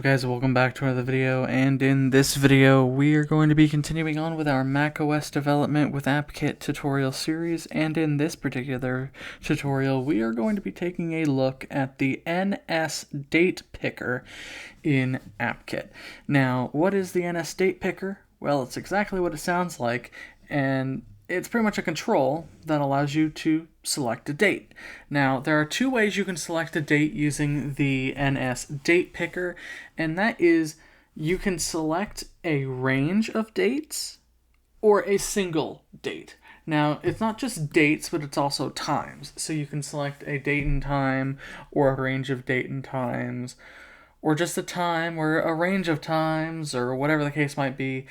Guys, welcome back to another video, and in this video we are going to be continuing on with our macOS development with AppKit tutorial series, and in this particular tutorial we are going to be taking a look at the NSDatePicker in AppKit. Now, what is the NSDatePicker? Well, it's exactly what it sounds like, and it's pretty much a control that allows you to select a date. Now, there are two ways you can select a date using the NSDatePicker, and that is you can select a range of dates or a single date. Now, it's not just dates, but it's also times. So you can select a date and time, or a range of date and times, or just a time, or a range of times, or whatever the case might be.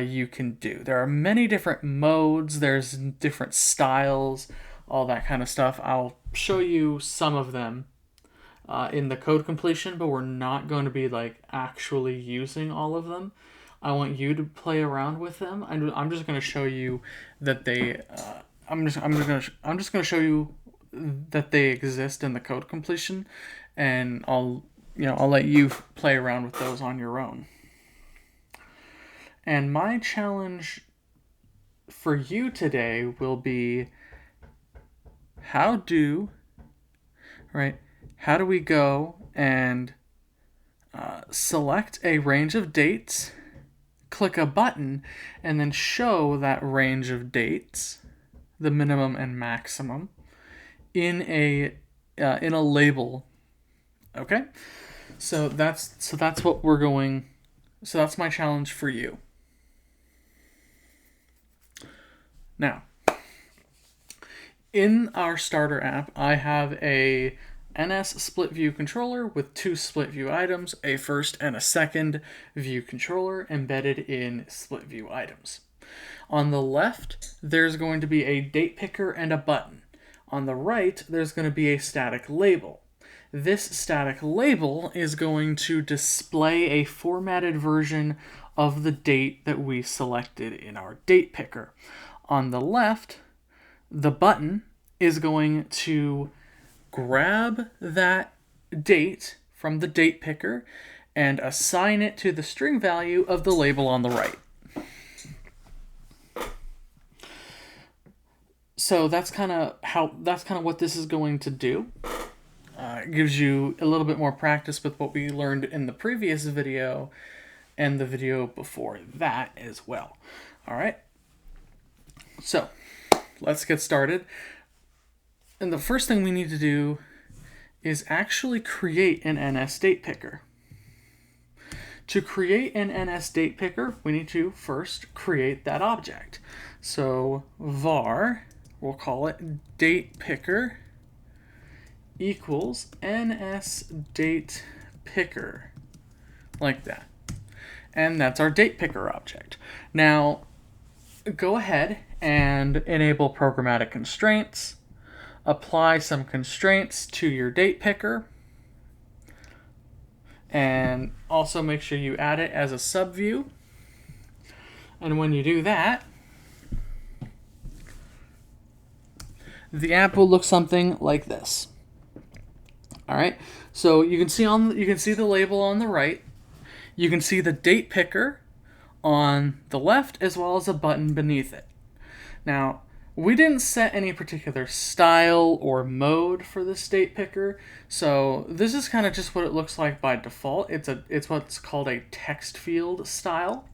You can do. There are many different modes, there's different styles, all that kind of stuff. I'll show you some of them in the code completion, but we're not going to be actually using all of them. I want you to play around with them. I'm just going to show you that they I'm just going to show you that they exist in the code completion, and I'll let you play around with those on your own. And my challenge for you today will be how do we go and select a range of dates, click a button, and then show that range of dates, the minimum and maximum, in a label. Okay? So that's what we're going. So that's my challenge for you. Now, in our starter app, I have a NS split view controller with two split view items, a first and a second view controller embedded in split view items. On the left, there's going to be a date picker and a button. On the right, there's going to be a static label. This static label is going to display a formatted version of the date that we selected in our date picker. On the left, the button is going to grab that date from the date picker and assign it to the string value of the label on the right. So that's kind of what this is going to do. It gives you a little bit more practice with what we learned in the previous video and the video before that as well. All right. So let's get started. And the first thing we need to do is actually create an NSDatePicker. To create an NSDatePicker, we need to first create that object. So var, we'll call it datePicker, equals NSDatePicker, like that. And that's our date picker object. Now, go ahead and enable programmatic constraints, apply some constraints to your date picker, and also make sure you add it as a subview. And when you do that, the app will look something like this. All right, so you can see the label on the right. You can see the date picker on the left, as well as a button beneath it. Now, we didn't set any particular style or mode for this date picker, so this is kind of just what it looks like by default. It's what's called a text field style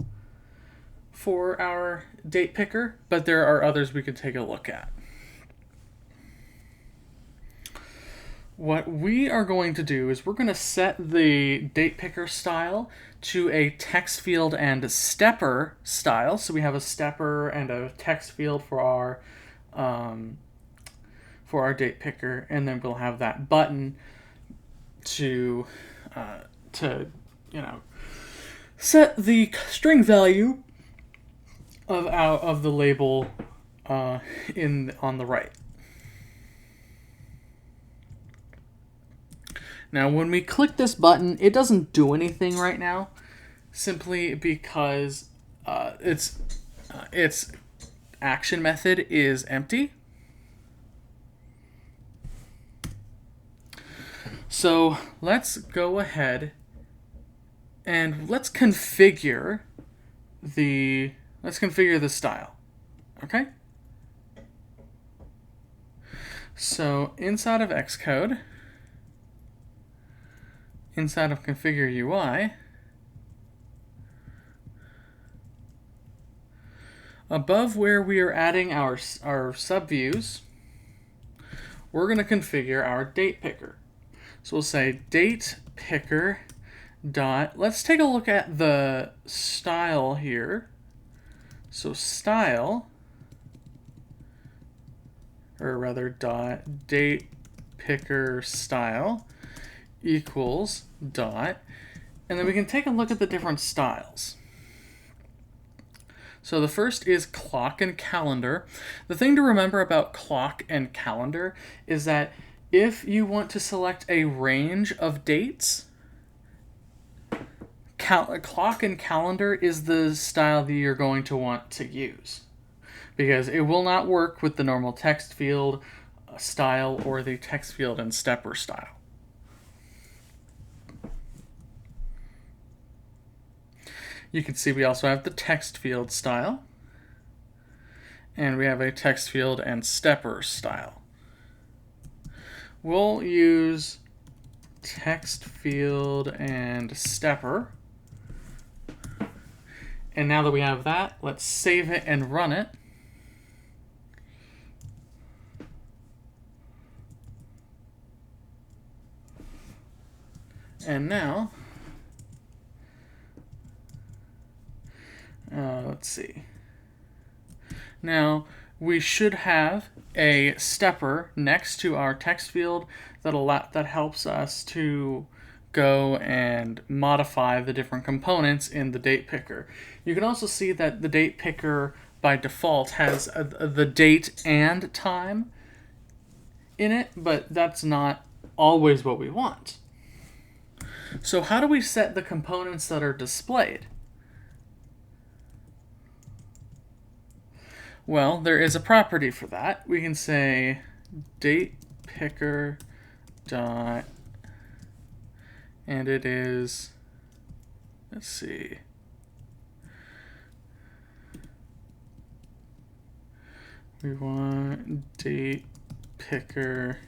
for our date picker, but there are others we could take a look at. What we are going to do is we're going to set the date picker style to a text field and stepper style. So we have a stepper and a text field for our date picker, and then we'll have that button to set the string value of the label on the right. Now, when we click this button, it doesn't do anything right now, simply because its action method is empty. So let's go ahead And let's configure the style. Okay? So inside of Xcode, inside of configure UI, above where we are adding our subviews, we're going to configure our date picker. So we'll say date picker dot, let's take a look at the style here. So style, or rather dot date picker style equals dot, and then we can take a look at the different styles. So the first is clock and calendar. The thing to remember about clock and calendar is that if you want to select a range of dates, clock and calendar is the style that you're going to want to use, because it will not work with the normal text field style or the text field and stepper style. You can see we also have the text field style, and we have a text field and stepper style. We'll use text field and stepper. And now that we have that, let's save it and run it. And now, let's see. Now, we should have a stepper next to our text field that helps us to go and modify the different components in the date picker. You can also see that the date picker by default has the date and time in it, but that's not always what we want. So how do we set the components that are displayed? Well, there is a property for that. We can say date picker dot, and it is, let's see, we want date picker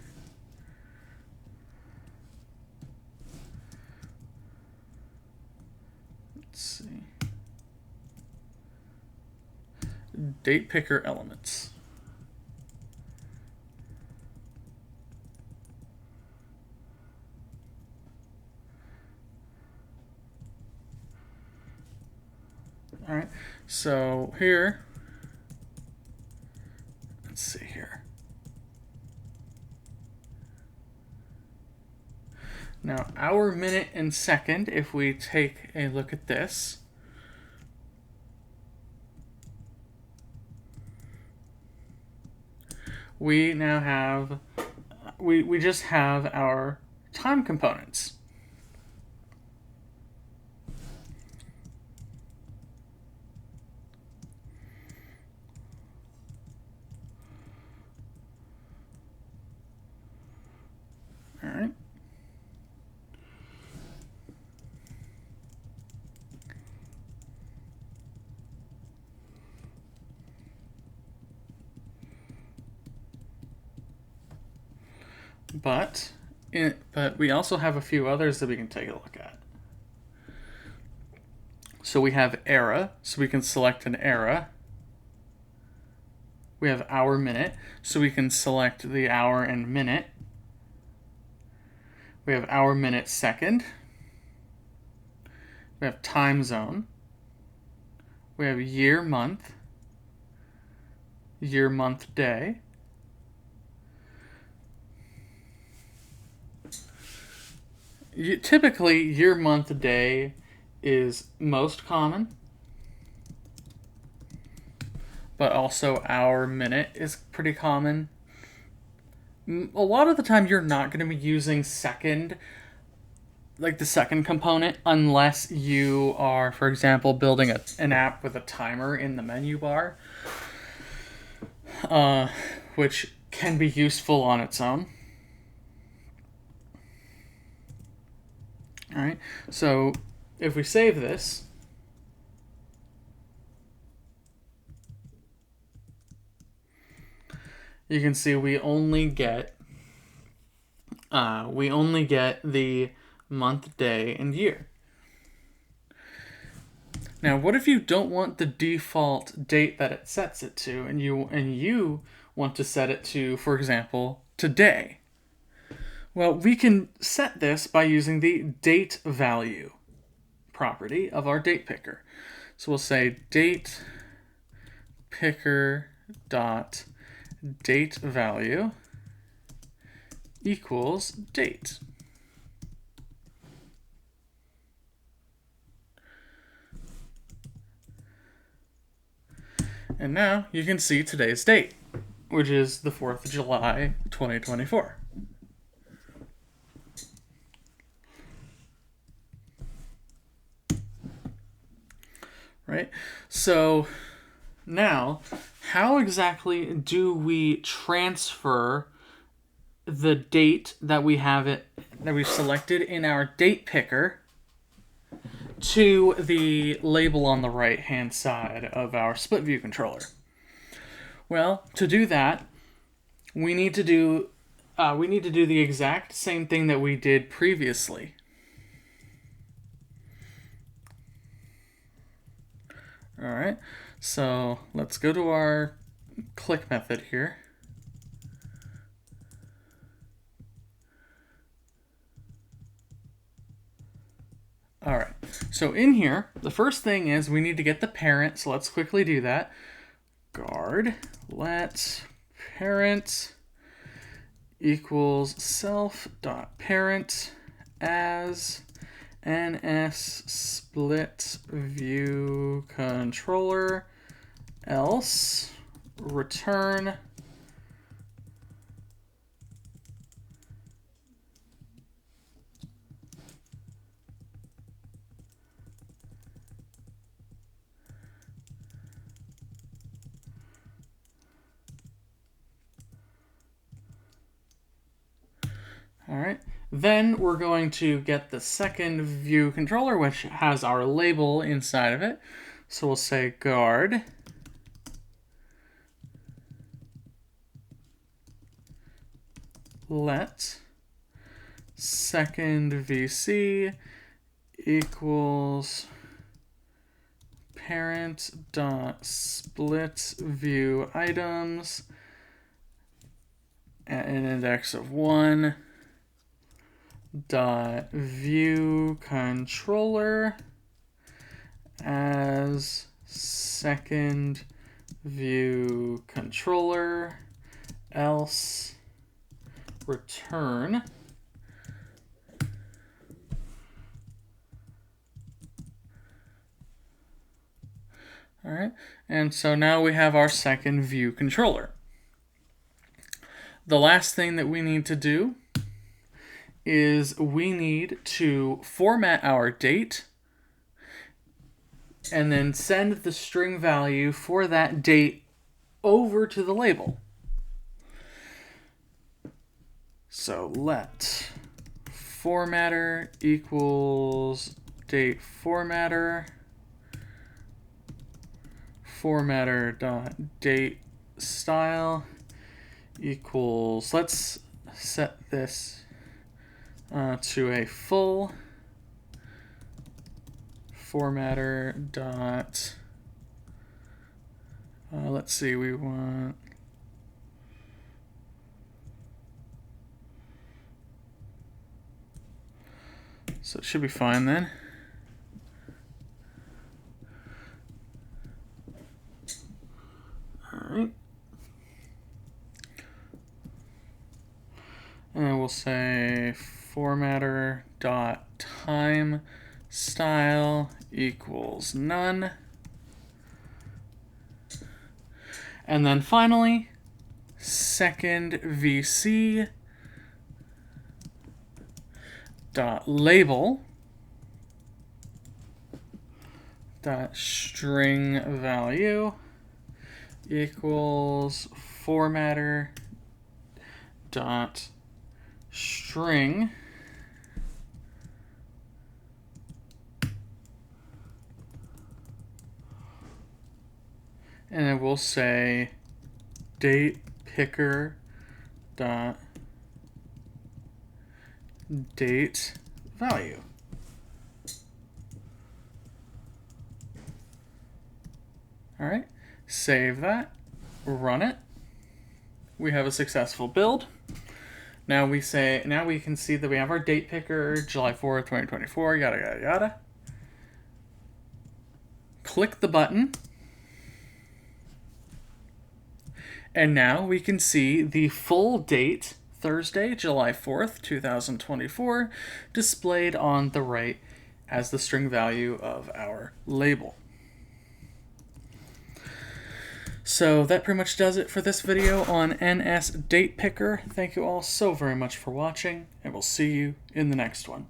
date picker elements. All right, so here, let's see here. Now, hour, minute, and second, if we take a look at this, we now have, we just have our time components. All right. But we also have a few others that we can take a look at. So we have era, so we can select an era. We have hour, minute, so we can select the hour and minute. We have hour, minute, second. We have time zone. We have year, month, day. Typically, year, month, day is most common, but also hour, minute is pretty common. A lot of the time, you're not going to be using second, like the second component, unless you are, for example, building an app with a timer in the menu bar, which can be useful on its own. All right, so if we save this, you can see we only get the month, day, and year. Now, what if you don't want the default date that it sets it to, and you want to set it to, for example, today? Well, we can set this by using the date value property of our date picker. So we'll say date picker dot date value equals date. And now you can see today's date, which is the 4th of July, 2024. Right? So now, how exactly do we transfer the date that we've selected in our date picker to the label on the right-hand side of our split view controller? Well, to do that, we need to do the exact same thing that we did previously. All right, so let's go to our click method here. All right, so in here, the first thing is we need to get the parent, so let's quickly do that. Guard let parent equals self.parent as NS split view controller, else return All right. Then we're going to get the second view controller, which has our label inside of it. So we'll say guard let second VC equals parent dot split view items at an index of 1 dot view controller as second view controller, else return all right, and so now we have our second view controller. The last thing that we need to do is we need to format our date and then send the string value for that date over to the label. So let formatter equals date formatter, formatter dot date style equals, let's set this to a full formatter dot let's see, we want so it should be fine then. All right, and we'll say formatter dot time style equals none. And then finally, second VC dot label dot string value equals formatter dot string and then we'll say date picker dot date value. All right, save that, run it. We have a successful build. Now we can see that we have our date picker, July 4th, 2024, yada, yada, yada. Click the button. And now we can see the full date, Thursday, July 4th, 2024, displayed on the right as the string value of our label. So that pretty much does it for this video on NSDatePicker. Thank you all so very much for watching, and we'll see you in the next one.